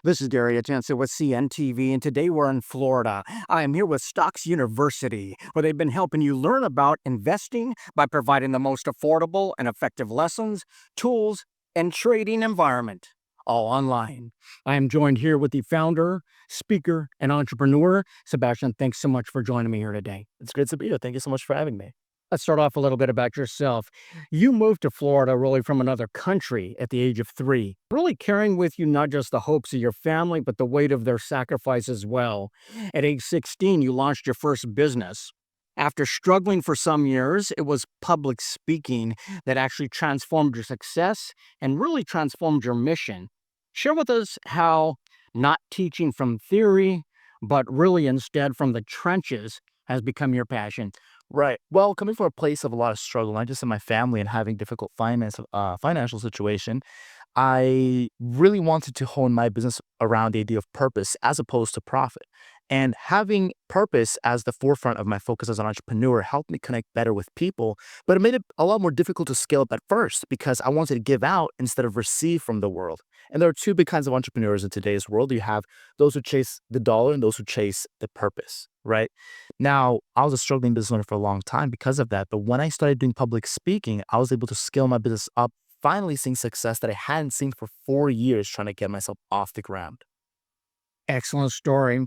This is Atencio with CNTV, and today we're in Florida. I am here with Stocks University, where they've been helping you learn about investing by providing the most affordable and effective lessons, tools, and trading environment, all online. I am joined here with the founder, speaker, and entrepreneur, Sebastian. Thanks so much for joining me here today. It's great to be here. Thank you so much for having me. Let's start off a little bit about yourself. You moved to Florida really from another country at the age of 3, really carrying with you not just the hopes of your family, but the weight of their sacrifice as well. At age 16, you launched your first business. After struggling for some years, it was public speaking that actually transformed your success and really transformed your mission. Share with us how not teaching from theory, but really instead from the trenches has become your passion. Right. Well, coming from a place of a lot of struggle, not just in my family and having difficult financial situation, I really wanted to hone my business around the idea of purpose as opposed to profit. And having purpose as the forefront of my focus as an entrepreneur helped me connect better with people, but it made it a lot more difficult to scale up at first because I wanted to give out instead of receive from the world. And there are two big kinds of entrepreneurs in today's world. You have those who chase the dollar and those who chase the purpose, right? Now, I was a struggling business owner for a long time because of that. But when I started doing public speaking, I was able to scale my business up, finally seeing success that I hadn't seen for 4 years trying to get myself off the ground. Excellent story.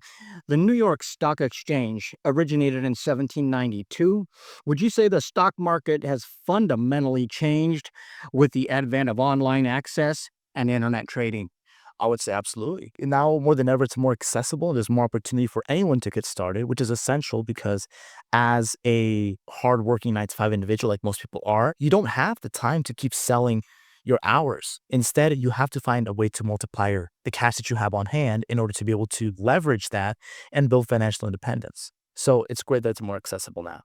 The New York Stock Exchange originated in 1792. Would you say the stock market has fundamentally changed with the advent of online access and internet trading? I would say absolutely. And now more than ever, it's more accessible. There's more opportunity for anyone to get started, which is essential because as a hardworking 9 to 5 individual, like most people are, you don't have the time to keep selling your hours. Instead, you have to find a way to multiply the cash that you have on hand in order to be able to leverage that and build financial independence. So it's great that it's more accessible now.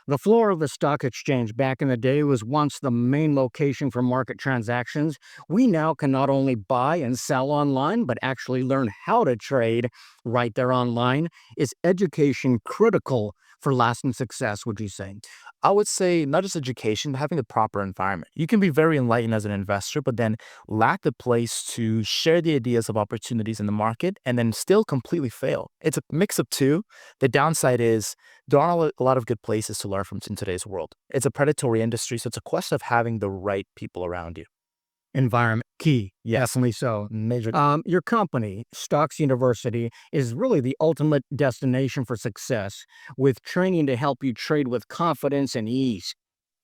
The floor of the stock exchange back in the day was once the main location for market transactions. We now can not only buy and sell online, but actually learn how to trade right there online. Is education critical for lasting success, would you say? I would say not just education, but having the proper environment. You can be very enlightened as an investor, but then lack the place to share the ideas of opportunities in the market and then still completely fail. It's a mix of two. The downside is there aren't a lot of good places to learn from in today's world. It's a predatory industry, so it's a question of having the right people around you. Environment key, Yes, definitely so. major. Your company, Stocks University, is really the ultimate destination for success with training to help you trade with confidence and ease.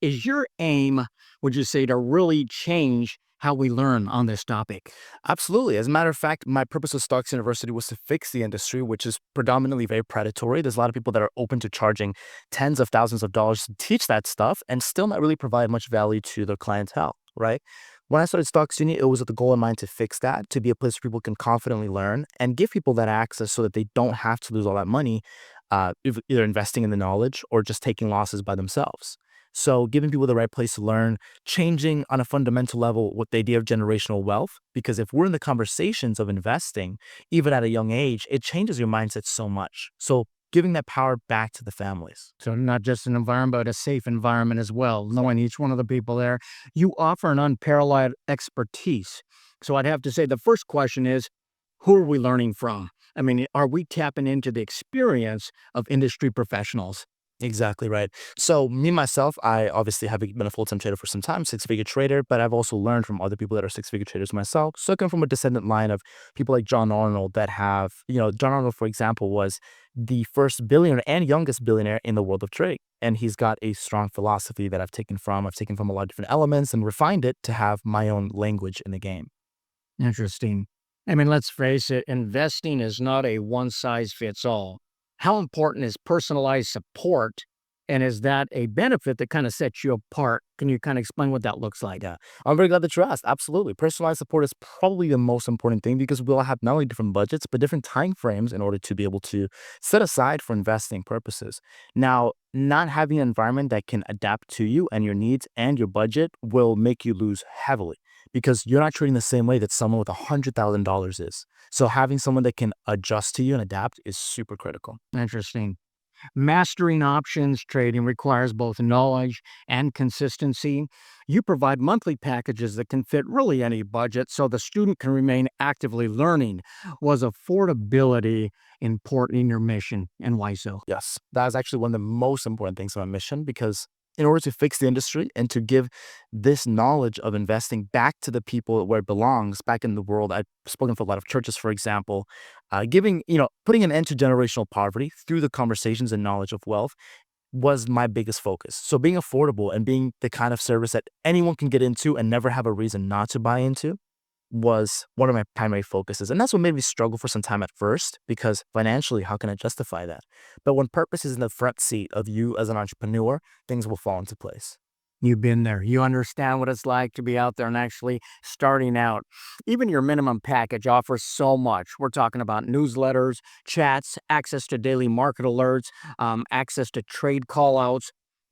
Is your aim, would you say, to really change how we learn on this topic? Absolutely. As a matter of fact, my purpose with Stocks University was to fix the industry, which is predominantly very predatory. There's a lot of people that are open to charging tens of thousands of dollars to teach that stuff and still not really provide much value to their clientele, right? When I started Stocks Uni, it was with the goal in mind to fix that, to be a place where people can confidently learn and give people that access so that they don't have to lose all that money, either investing in the knowledge or just taking losses by themselves. So giving people the right place to learn, changing on a fundamental level with the idea of generational wealth, because if we're in the conversations of investing, even at a young age, it changes your mindset so much. So giving that power back to the families. So, not just an environment, but a safe environment as well, knowing each one of the people there. You offer an unparalleled expertise. So, I'd have to say the first question is, who are we learning from? I mean, are we tapping into the experience of industry professionals? Exactly right. So me myself, I obviously have been a full-time trader for some time, six-figure trader, but I've also learned from other people that are six-figure traders myself. So I come from a descendant line of people like John Arnold that have, John Arnold, for example, was the first billionaire and youngest billionaire in the world of trading. And he's got a strong philosophy that I've taken from. I've taken from a lot of different elements and refined it to have my own language in the game. Interesting. I mean, let's face it, investing is not a one size fits all. How important is personalized support? And is that a benefit that kind of sets you apart? Can you kind of explain what that looks like? Yeah, I'm very glad that you asked. Absolutely. Personalized support is probably the most important thing because we'll have not only different budgets, but different time frames in order to be able to set aside for investing purposes. Now, not having an environment that can adapt to you and your needs and your budget will make you lose heavily because you're not trading the same way that someone with $100,000 is. So having someone that can adjust to you and adapt is super critical. Interesting. Mastering options trading requires both knowledge and consistency. You provide monthly packages that can fit really any budget so the student can remain actively learning. Was affordability important in your mission, and why so? Yes, that is actually one of the most important things of my mission because in order to fix the industry and to give this knowledge of investing back to the people where it belongs, back in the world, I've spoken for a lot of churches, for example, putting an end to generational poverty through the conversations and knowledge of wealth was my biggest focus. So being affordable and being the kind of service that anyone can get into and never have a reason not to buy into was one of my primary focuses. And that's what made me struggle for some time at first, because financially, how can I justify that? But when purpose is in the front seat of you as an entrepreneur, things will fall into place. You've been there. You understand what it's like to be out there and actually starting out. Even your minimum package offers so much. We're talking about newsletters, chats, access to daily market alerts, access to trade callouts.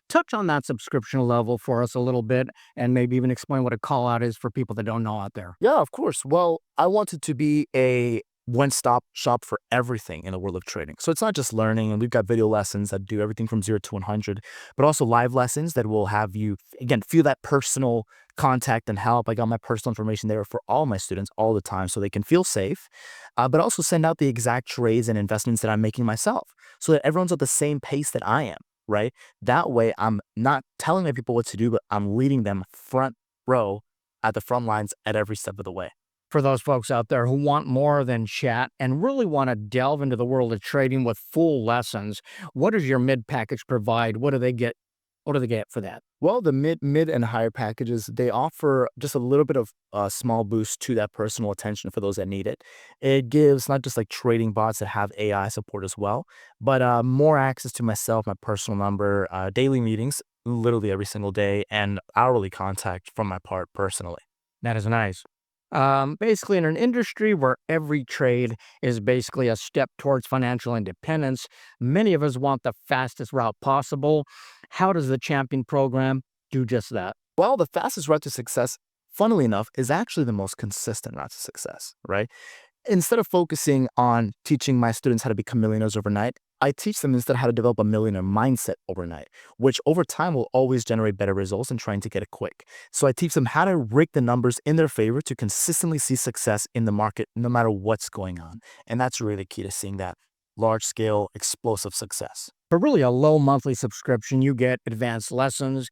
Touch on that subscription level for us a little bit and maybe even explain what a call out is for people that don't know out there. Yeah, of course. Well, I wanted to be a one-stop shop for everything in the world of trading. So it's not just learning, and we've got video lessons that do everything from 0 to 100, but also live lessons that will have you, again, feel that personal contact and help. I got my personal information there for all my students all the time so they can feel safe, but also send out the exact trades and investments that I'm making myself so that everyone's at the same pace that I am, right? That way, I'm not telling my people what to do, but I'm leading them front row at the front lines at every step of the way. For those folks out there who want more than chat and really want to delve into the world of trading with full lessons, what does your mid package provide? What do they get? What do they get for that? Well, the mid and higher packages, they offer just a little bit of a small boost to that personal attention for those that need it. It gives not just like trading bots that have AI support as well, but more access to myself, my personal number, daily meetings, literally every single day, and hourly contact from my part personally. That is nice. Basically, in an industry where every trade is basically a step towards financial independence, many of us want the fastest route possible. How does the Champion program do just that? Well, the fastest route to success, funnily enough, is actually the most consistent route to success, right? Instead of focusing on teaching my students how to become millionaires overnight, I teach them instead how to develop a millionaire mindset overnight, which over time will always generate better results than trying to get it quick. So I teach them how to rig the numbers in their favor to consistently see success in the market no matter what's going on. And that's really key to seeing that large scale, explosive success. For really a low monthly subscription, you get advanced lessons,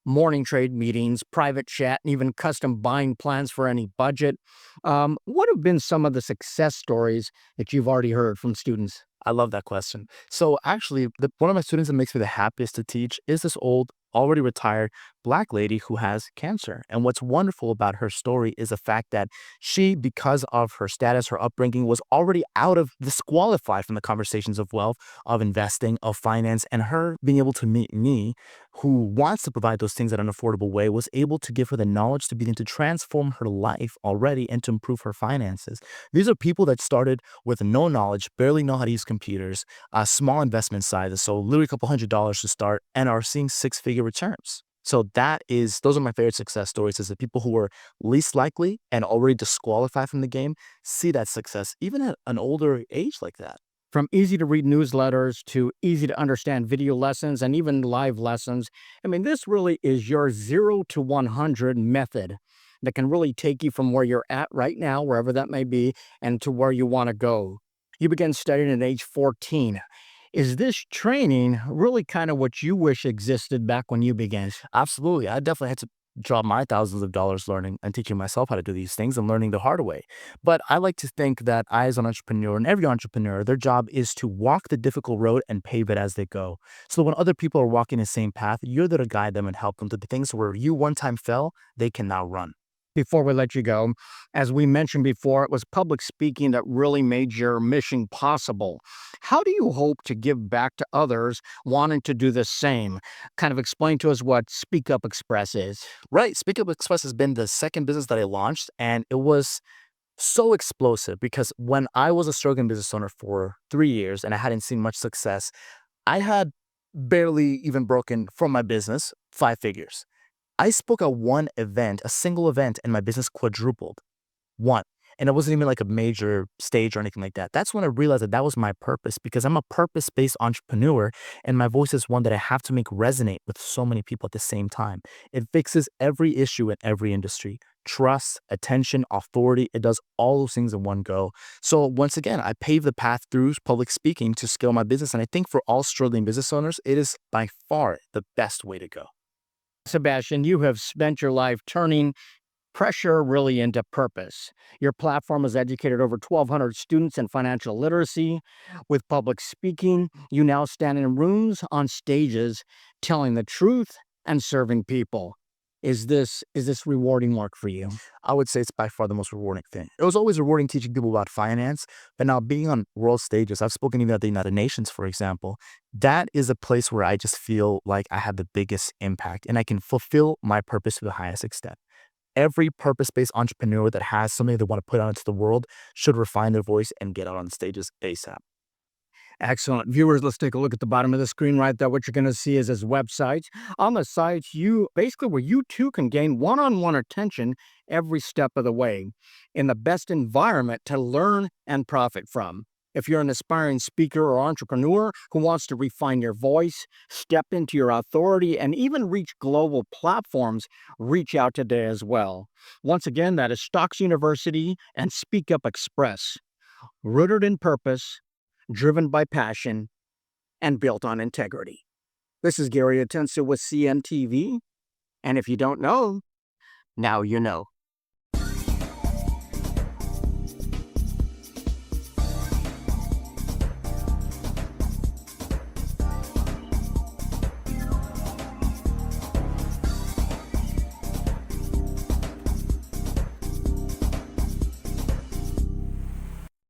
morning trade meetings, private chat, and even custom buying plans for any budget. What have been some of the success stories that you've already heard from students? I love that question. So actually, one of my students that makes me the happiest to teach is this old, already retired Black lady who has cancer. And what's wonderful about her story is the fact that she, because of her status, her upbringing, was already out of disqualified from the conversations of wealth, of investing, of finance, and her being able to meet me, who wants to provide those things at an affordable way, was able to give her the knowledge to begin to transform her life already and to improve her finances. These are people that started with no knowledge, barely know how to use computers, small investment sizes, so literally a couple $100s to start, and are seeing six-figure returns. So those are my favorite success stories, is the people who were least likely and already disqualified from the game see that success even at an older age like that. From easy to read newsletters to easy to understand video lessons and even live lessons. I mean, this really is your 0 to 100 method that can really take you from where you're at right now, wherever that may be, and to where you want to go. You began studying at age 14. Is this training really kind of what you wish existed back when you began? Absolutely. I definitely had to drop my thousands of dollars learning and teaching myself how to do these things and learning the hard way. But I like to think that I, as an entrepreneur, and every entrepreneur, their job is to walk the difficult road and pave it as they go. So when other people are walking the same path, you're there to guide them and help them to the things where you one time fell, they can now run. Before we let you go, as we mentioned before, it was public speaking that really made your mission possible. How do you hope to give back to others wanting to do the same? Kind of explain to us what Speak Up Express is. Right. Speak Up Express has been the second business that I launched, and it was so explosive because when I was a struggling business owner for 3 years and I hadn't seen much success, I had barely even broken from my business 5 figures. I spoke at one event, a single event, and my business quadrupled. One. And it wasn't even like a major stage or anything like that. That's when I realized that that was my purpose because I'm a purpose based entrepreneur and my voice is one that I have to make resonate with so many people at the same time. It fixes every issue in every industry. Trust, attention, authority, it does all those things in one go. So once again, I paved the path through public speaking to scale my business. And I think for all struggling business owners, it is by far the best way to go. Sebastian, you have spent your life turning pressure really into purpose. Your platform has educated over 1,200 students in financial literacy. With public speaking, you now stand in rooms, on stages, telling the truth and serving people. Is this rewarding work for you? I would say it's by far the most rewarding thing. It was always rewarding teaching people about finance, but now being on world stages, I've spoken even at the United Nations, for example, that is a place where I just feel like I have the biggest impact and I can fulfill my purpose to the highest extent. Every purpose-based entrepreneur that has something they want to put out into the world should refine their voice and get out on stages ASAP. Excellent. Viewers, let's take a look at the bottom of the screen right there. What you're going to see is his website. On the site, you basically where you too can gain one-on-one attention every step of the way in the best environment to learn and profit from. If you're an aspiring speaker or entrepreneur who wants to refine your voice, step into your authority, and even reach global platforms, reach out today as well. Once again, that is Stocks University and Speak Up Express, rooted in purpose, driven by passion, and built on integrity. This is Gary Atencio with CNTV, and if you don't know, now you know.